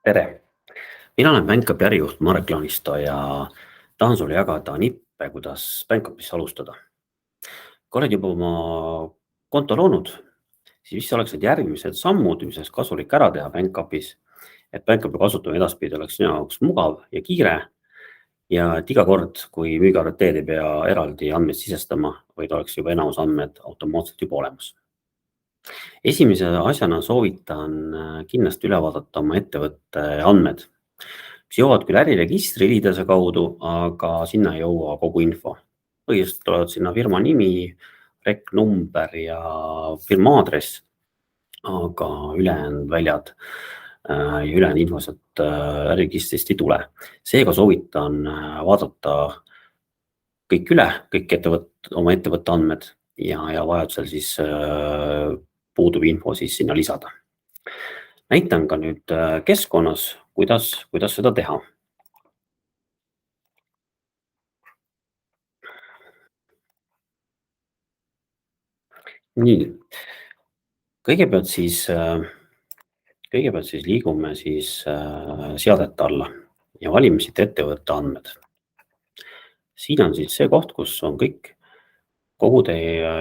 tere! Mina olen BankUpi ärijuht Marek Laanisto ja tahan sulle jagada nippe, kuidas BankUpis alustada. Kui oled juba oma konto loonud, siis mis oleks need järgmised sammud, mis oleks kasulik ära teha BankUpis, et BankUpi kasutamine edaspidi oleks sinu jaoks mugav ja kiire ja et iga kord, kui müügiarvet teed, ei pea eraldi andmeid sisestama, vaid oleks juba enamus andmed automaatselt juba olemas. Esimese asjana soovitan kindlasti üle vaadata oma ettevõtte andmed, mis jõuavad küll äriregistri liidese kaudu, aga sinna ei jõua kogu info. Põhiliselt tulevad sinna firma nimi, rek number ja firma aadress, aga ülejäänud väljad ja ülejäänud info sealt äriregistrist ei tule. Seega soovitan vaadata kõik üle, kõik oma ettevõtte andmed ja vajadusel siis puudub info siis sinna lisada. Näitan ka nüüd keskkonnas, kuidas seda teha. Nii, kõigepealt siis liigume siis seadete alla ja valime siit ettevõtte andmed. Siin on siis see koht, kus on kogu teie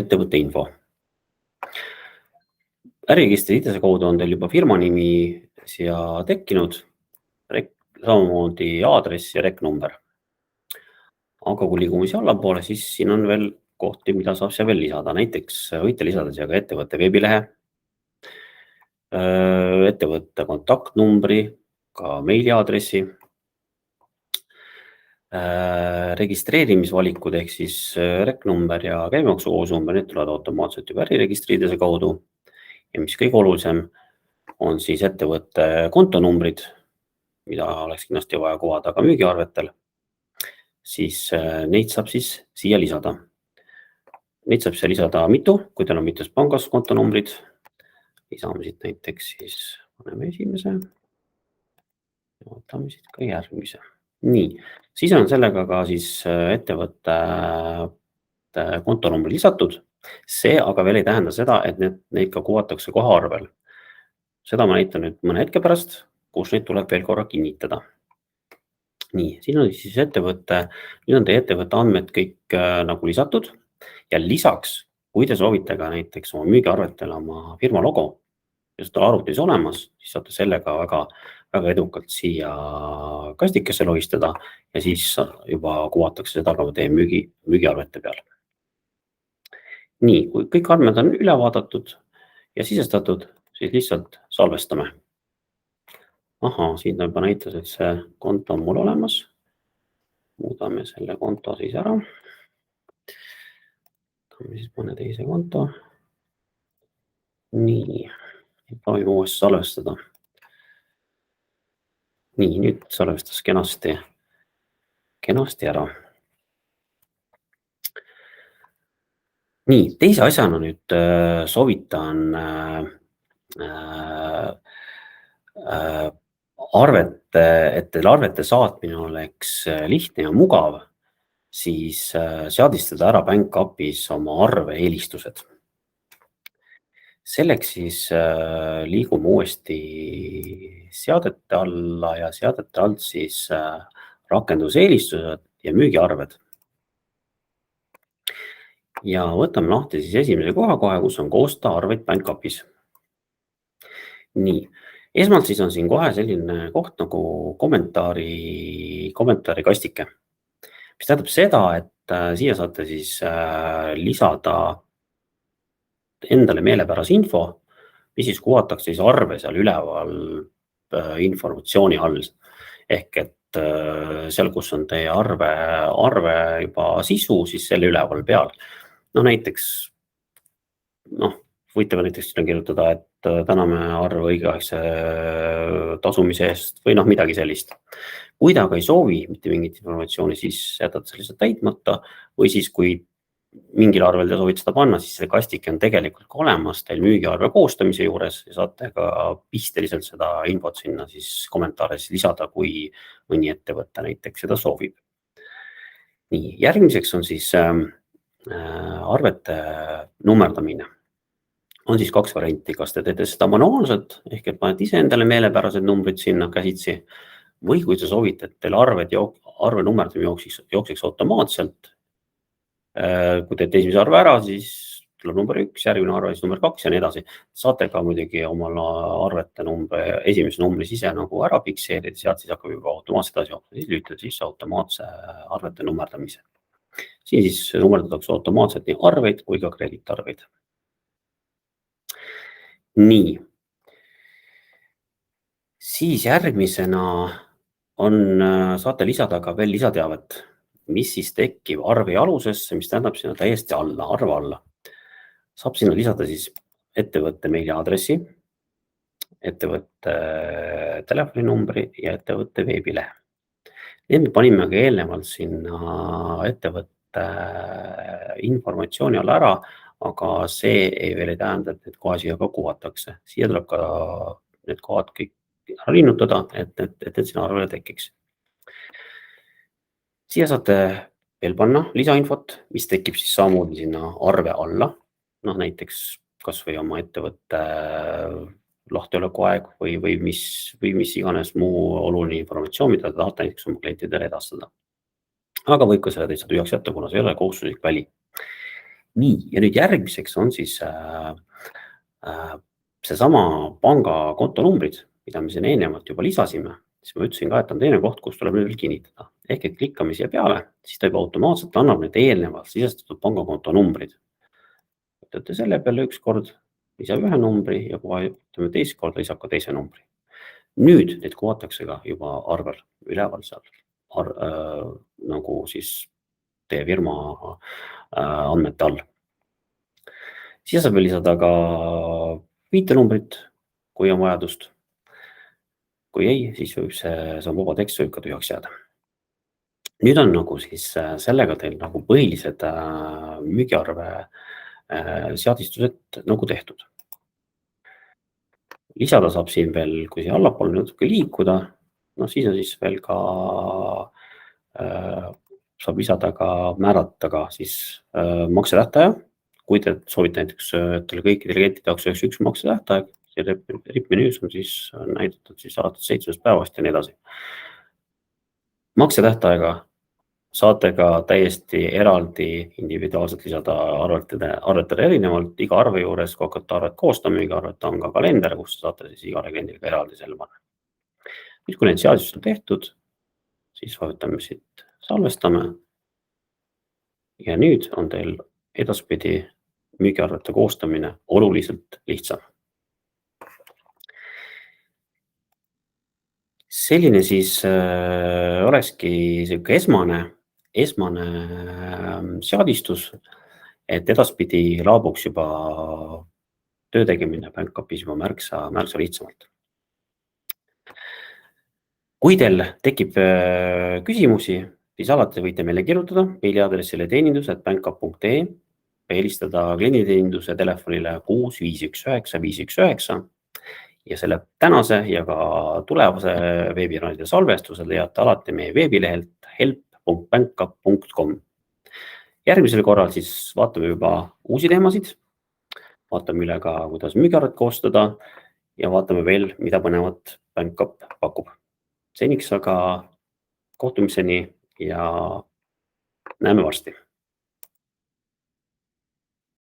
ettevõtte info. Äriregistri liidese kaudu on teil juba firma nimi siia tekkinud, samamoodi aadress ja rek number. Aga kui liigume siia allapoole, siis siin on veel kohti, mida saab siia veel lisada. Näiteks võite lisada siia ka ettevõtte veebilehe, ettevõtte kontaktnumbri, ka meiliaadressi, registreerimisvalikud ehk siis rek number ja käibemaksukohusumber, need tulevad automaatselt juba äriregistri liidese kaudu. Ja mis kõige olulisem on siis ettevõtte kontonumbrid, mida oleks kindlasti vaja kuvada ka müügiarvetel, siis neid saab siis siia lisada. Neid saab siia lisada mitu, kui teil on mitus pangas kontonumbrid. Lisame siit näiteks siis, paneme esimese ja võtame siit ka järgmise. Nii, siis on sellega ka siis ettevõtte kontonumbri lisatud. See aga veel ei tähenda seda, et neid ka kuvatakse kohe arvel. Seda ma näitan nüüd mõne hetke pärast, kus neid tuleb veel korra kinnitada. Nii, siin on siis nüüd on teie ettevõtte andmed kõik nagu lisatud ja lisaks, kui te soovite ka näiteks oma müügiarvetel oma firma logo ja seda arvutis olemas, siis saate sellega väga edukalt siia kastikesse lohistada ja siis juba kuvatakse seda ka teie müügiarvete peal. Nii, kui kõik andmed on üle vaadatud ja sisestatud, siis lihtsalt salvestame. Siin ta juba näitas, et see konto on mul olemas. Muudame selle konto siis ära. Võtame siis mõne teise konto. Nii, proovime uuesti salvestada. Nii, nüüd salvestas kenasti ära. Nii, teise asjana nüüd soovitan et teil arvete saatmine oleks lihtne ja mugav, siis seadistada ära BankUpis oma arve eelistused. Selleks siis liigume uuesti seadete alla ja seadete alt siis rakenduseelistused ja müügiarved. Ja võtame lahti siis esimese koha kohe, kus on koosta arveid BankUpis. Nii, esmalt siis on siin kohe selline koht nagu kommentaari kastike. Mis tähendab seda, et siia saate siis lisada endale meelepärase info, mis siis kuvatakse siis arve seal üleval informatsiooni all. Ehk et seal, kus on teie arve juba sisu, siis selle üleval peal. Näiteks, võite näiteks kirjutada, et täname arve õigeaegse tasumise eest või midagi sellist. Kui te aga ei soovi mitte mingit informatsiooni, siis jätate selle lihtsalt täitmata või siis, kui mingil arvel te soovite seda panna, siis see kastike on tegelikult ka olemas teil müügiarve koostamise juures ja saate ka pisteliselt seda infot sinna siis kommentaaris lisada, kui mõni ettevõte näiteks seda soovib. Nii, järgmiseks on siis arvete nummerdamine. On siis 2 varianti, kas te teete seda manuaalselt ehk et panete ise endale meelepärased numbrid sinna käsitsi või kui te soovite, et teil arve nummerdamine jookseks automaatselt. Kui teete esimese arve ära, siis tuleb number 1, järgmine arve, siis number 2 ja nii edasi. Saate ka muidugi omal arvete esimese numbri sise nagu ära fikseerida, sealt siis hakkab juba automaatselt edasi jooksma. Siis lülitate sisse automaatse arvete nummerdamise. Siin siis nummerdatakse automaatselt nii arveid kui ka krediitarveid. Nii. Siis järgmisena saate lisada ka veel lisateavet, mis siis tekib arve alusesse, mis tähendab sinna täiesti alla, arve alla. Saab sinna lisada siis ettevõtte meiliaadressi, ettevõtte telefoninumbri ja ettevõtte veebilehe. Need me panime ka eelnevalt sinna ettevõtte informatsiooni alla ära, aga see veel ei tähenda, et need kohe siia ka kuvatakse. Siia tuleb ka need kohad kõik ära linnutada, et sinna arvele tekiks. Siia saate veel panna lisainfot, mis tekib siis samamoodi sinna arve alla. Näiteks kas või oma ettevõtte lahtioleku aeg või mis iganes muu oluline informatsioon, mida te tahate näiteks oma klientidele edastada. Aga võib ka selle täitsa tühjaks jätta, kuna see ei ole kohustuslik väli. Nii, ja nüüd järgmiseks on siis seesama panga kontonumbrid, mida me siin eelnevalt juba lisasime. Siis ma ütlesin ka, et on teine koht, kus tuleb nüüd veel kinnitada. Ehk et klikkame siia peale, siis ta juba automaatselt annab need eelnevalt sisestatud pangakonto numbrid. Võtate selle peale üks kord, lisab ühe numbri ja kui võtame teist korda, lisab ka teise numbri. Nüüd need kuvatakse ka juba arvel üleval seal, nagu siis teie firma andmete all. Siia saab veel lisada ka viitenumbrit, kui on vajadust. Kui ei, siis võib see on vaba tekst, võib ka tühjaks jääda. Nüüd on nagu siis sellega teil nagu põhilised müügiarve seadistused nagu tehtud. Lisada saab siin veel, kui siia allapoole natuke liikuda, siis on siis veel ka saab lisada ka määrata ka siis maksetähtaja. Kui te soovite näiteks, et teil kõikidele klientide jaoks oleks üks maksetähtaeg, see RIP-menüüs on siis näidatud siis alates 7 päevast ja nii edasi. Maksetähtaega saate ka täiesti eraldi individuaalselt lisada arvetele erinevalt. Iga arve juures, kui hakkate arvet koostama, iga arvet on ka kalender, kus saate siis igale kliendile ka eraldi selle panna. Nüüd, kui need seadused on tehtud, siis vajutame siit salvestame. Ja nüüd on teil edaspidi müügiarvete koostamine oluliselt lihtsam. Selline siis olekski selline esmane seadistus, et edaspidi laabuks juba töö tegemine Bankupis juba märksa lihtsamalt. Kui teil tekib küsimusi, siis alati võite meile kirjutada meiliaadressile teenindus@bankup.ee või helistada klienditeeninduse telefonile 6519 ja selle tänase ja ka tulevase veebiraadide salvestuse leiate alati meie veebilehelt help.bankup.com. Järgmisel korral siis vaatame juba uusi teemasid, vaatame üle ka, kuidas müügiarvet koostada ja vaatame veel, mida põnevat Bankup pakub. Seniks aga kohtumiseni ja näeme varsti.